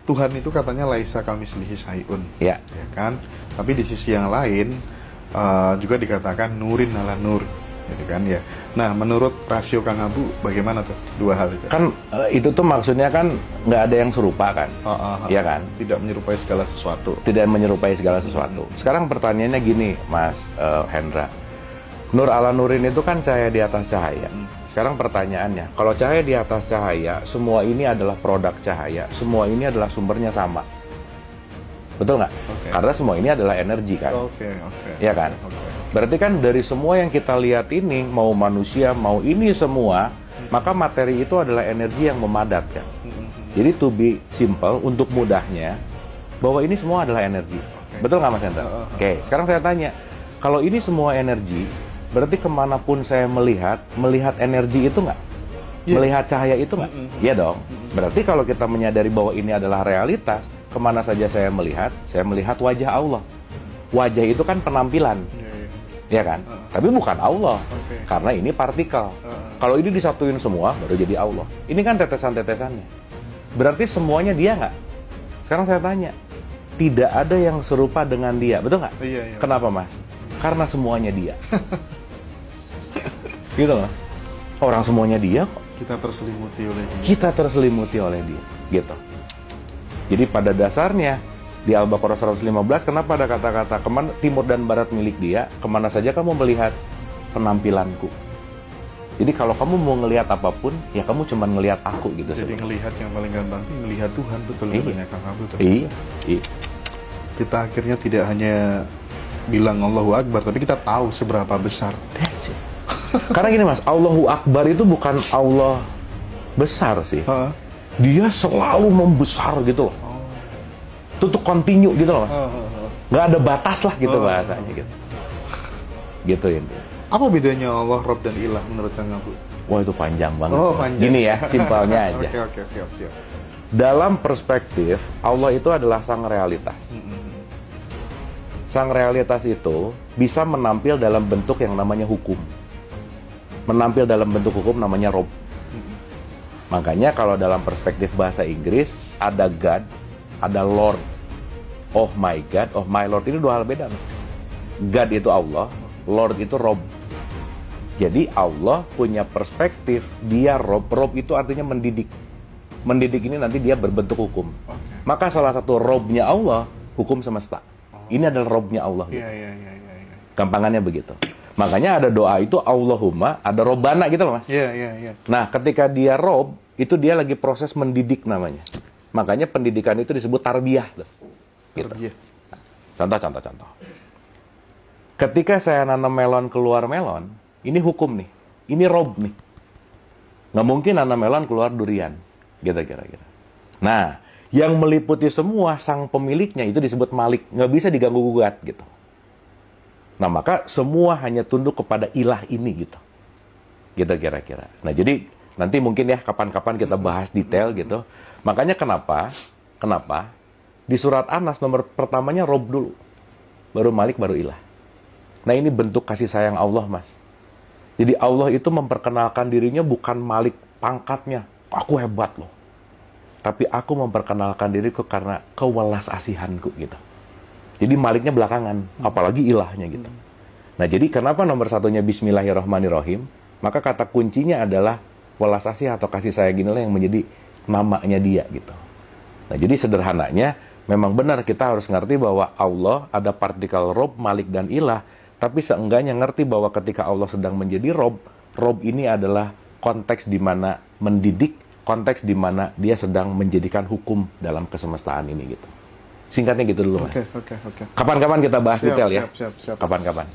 Tuhan itu katanya laisa kamislihi syai'un, Ya. ya kan? Tapi di sisi yang lain juga dikatakan nurin ala nur, gitu kan ya. Nah, menurut rasio Kang Abu bagaimana tuh dua hal itu? Kan itu tuh maksudnya kan nggak ada yang serupa kan, ya kan? Tidak menyerupai segala sesuatu. Tidak menyerupai segala sesuatu. Sekarang pertanyaannya gini, Mas Hendra. Nur ala nurin itu kan cahaya di atas cahaya. Sekarang pertanyaannya, kalau cahaya di atas cahaya, semua ini adalah produk cahaya, semua ini adalah sumbernya sama. Betul nggak? Oke. Karena semua ini adalah energi kan? Oke. Iya kan? Berarti kan dari semua yang kita lihat ini, mau manusia, mau ini semua, maka materi itu adalah energi yang memadat kan? Jadi to be simple, untuk mudahnya, bahwa ini semua adalah energi. Betul nggak Mas Hendra? Oke, sekarang saya tanya, kalau ini semua energi, berarti kemanapun saya melihat energi itu nggak? Melihat cahaya itu nggak? Iya dong. Berarti kalau kita menyadari bahwa ini adalah realitas, kemana saja saya melihat wajah Allah. Wajah itu kan penampilan, ya kan? Tapi bukan Allah, karena ini partikel. Kalau ini disatuin semua, baru jadi Allah. Ini kan tetesan-tetesannya. Berarti semuanya dia nggak? Sekarang saya tanya, tidak ada yang serupa dengan dia, betul nggak? Iya. Kenapa Mas? Karena semuanya dia. Gitu Mas. Orang semuanya dia kok. Kita terselimuti oleh dia. Kita terselimuti oleh dia, gitu. Jadi pada dasarnya di Al-Baqarah 115, kenapa ada kata-kata timur dan barat milik dia, kemana saja kamu melihat penampilanku. Jadi kalau kamu mau ngelihat apapun, ya kamu cuma ngelihat aku gitu. Jadi ngelihat yang paling gampang itu ngelihat Tuhan, betul Iya. Kang Abu tuh. Iya. Kita akhirnya tidak hanya bilang Allahu Akbar, tapi kita tahu seberapa besar. That's it. Karena gini Mas, Allahu Akbar itu bukan Allah besar sih. Dia selalu membesar gitu loh. Tutup continue gitu loh Mas. Nggak ada batas lah gitu bahasanya gitu. Gitu ini. Apa bedanya Allah, Rabb dan Ilah menurut Kang Abu? Wah itu panjang banget. Panjang. Gini ya, simpelnya aja. Oke, siap. Dalam perspektif, Allah itu adalah sang realitas. Sang realitas itu bisa menampil dalam bentuk yang namanya hukum. Menampil dalam bentuk hukum namanya Rob. Makanya kalau dalam perspektif bahasa Inggris, ada God, ada Lord. Oh my God, oh my Lord, itu dua hal beda. God itu Allah, Lord itu Rob. Jadi Allah punya perspektif, dia Rob. Rob itu artinya mendidik. Mendidik ini nanti dia berbentuk hukum. Maka salah satu Robnya Allah, hukum semesta. Ini adalah Robnya Allah. Iya. Gampangannya begitu. Makanya ada doa itu Allahumma, ada Robbana gitu loh Mas. Iya. Nah ketika dia Rob, itu dia lagi proses mendidik namanya. Makanya pendidikan itu disebut tarbiyah. Gitu. Contoh. Ketika saya nanam melon keluar melon, ini hukum nih. Ini Rob nih. Nggak mungkin nanam melon keluar durian. Gitu kira-kira. Nah, yang meliputi semua sang pemiliknya itu disebut Malik. Nggak bisa diganggu-gugat gitu. Nah, maka semua hanya tunduk kepada ilah ini gitu. Gitu kira-kira. Nah, jadi nanti mungkin ya kapan-kapan kita bahas detail gitu. Makanya kenapa di surat An-Nas nomor pertamanya Rob dulu. Baru Malik, baru ilah. Nah, ini bentuk kasih sayang Allah, Mas. Jadi Allah itu memperkenalkan dirinya bukan Malik pangkatnya. Aku hebat loh. Tapi aku memperkenalkan diriku karena kewelas asihanku gitu. Jadi Maliknya belakangan, apalagi ilahnya gitu. Nah, jadi kenapa nomor satunya Bismillahirrahmanirrahim? Maka kata kuncinya adalah welas asih atau kasih sayang inilah yang menjadi namanya dia gitu. Nah, jadi sederhananya memang benar kita harus ngerti bahwa Allah ada partikel Rob, Malik dan Ilah, tapi seenggaknya ngerti bahwa ketika Allah sedang menjadi Rob ini adalah konteks di mana mendidik, konteks di mana dia sedang menjadikan hukum dalam kesemestaan ini gitu. Singkatnya gitu dulu Mas. Oke. Kapan-kapan kita bahas detail ya. Siap. Kapan-kapan.